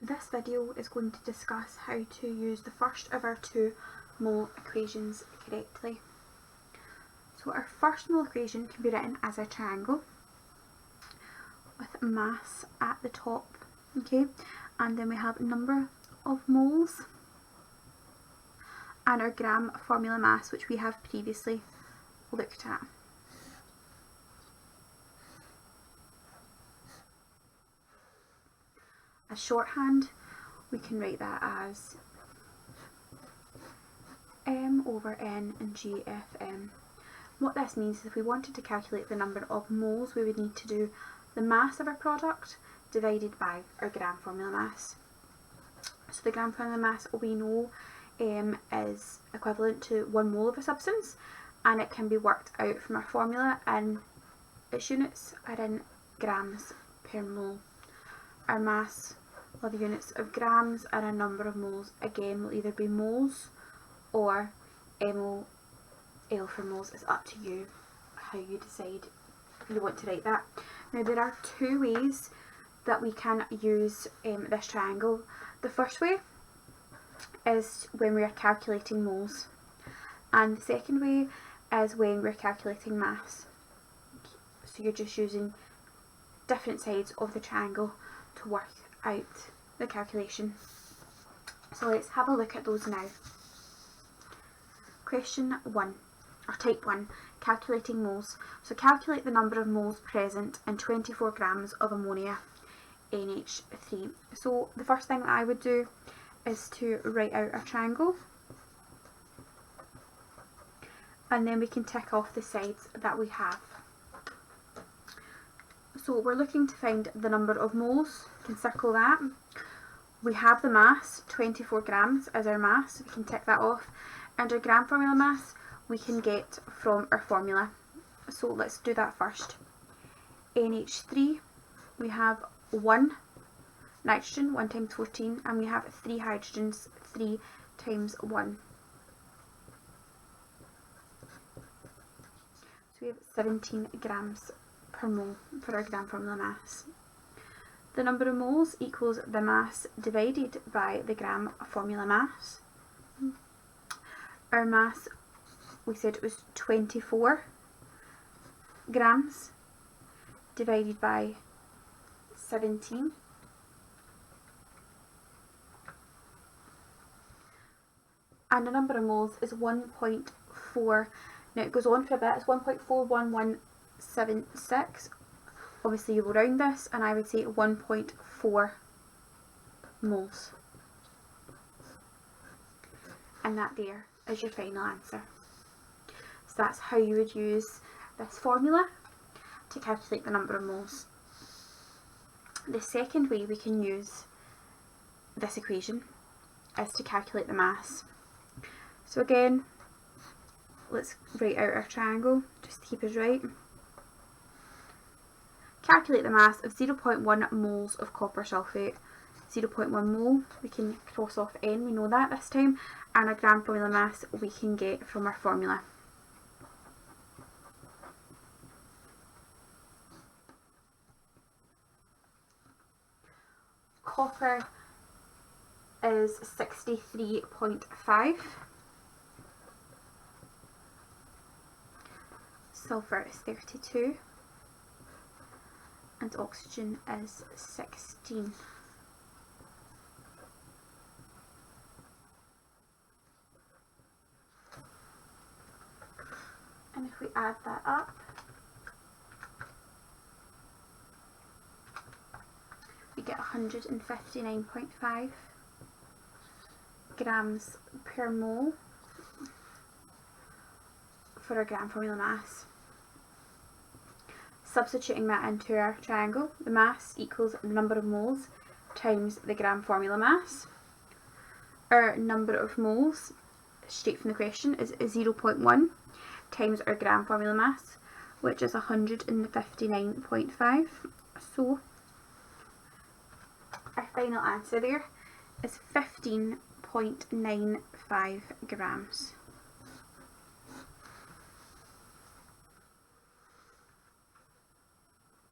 This video is going to discuss how to use the first of our two mole equations correctly. So our first mole equation can be written as a triangle with mass at the top, okay, and then we have number of moles and our gram formula mass, which we have previously looked at. As shorthand, we can write that as m over n and GFM. What this means is if we wanted to calculate the number of moles, we would need to do the mass of our product divided by our gram formula mass. So the gram formula mass we know is equivalent to 1 mole of a substance, and it can be worked out from our formula, and its units are in grams per mole. Our mass will have units of grams, and our number of moles again will either be moles or mol for moles. It's up to you how you decide you want to write that. Now there are two ways that we can use this triangle. The first way is when we are calculating moles, and the second way is when we're calculating mass. So you're just using different sides of the triangle to work out the calculation. So let's have a look at those now. Question 1, or type 1, calculating moles. So calculate the number of moles present in 24 grams of ammonia NH3. So the first thing that I would do is to write out a triangle, and then we can tick off the sides that we have. So we're looking to find the number of moles. We can circle that. We have the mass, 24 grams as our mass, we can tick that off, and our gram formula mass we can get from our formula. So let's do that first. NH3, we have 1 nitrogen, 1 times 14, and we have 3 hydrogens, 3 times 1. So we have 17 grams per mole for our gram formula mass. The number of moles equals the mass divided by the gram formula mass. Our mass, we said it was 24 grams divided by 17. And the number of moles is 1.4. Now it goes on for a bit, it's 1.41176. Obviously you will round this, and I would say 1.4 moles. And that there is your final answer. So that's how you would use this formula to calculate the number of moles. The second way we can use this equation is to calculate the mass. So again, let's write out our triangle just to keep us right. Calculate the mass of 0.1 moles of copper sulphate. 0.1 mole, we can cross off N, we know that this time, and our gram formula mass we can get from our formula. Copper is 63.5. Sulphur is 32. And oxygen is 16. And if we add that up, we get 159.5 grams per mole for our gram formula mass. Substituting that into our triangle, the mass equals the number of moles times the gram formula mass. Our number of moles, straight from the question, is 0.1 times our gram formula mass, which is 159.5. So our final answer there is 15.95 grams.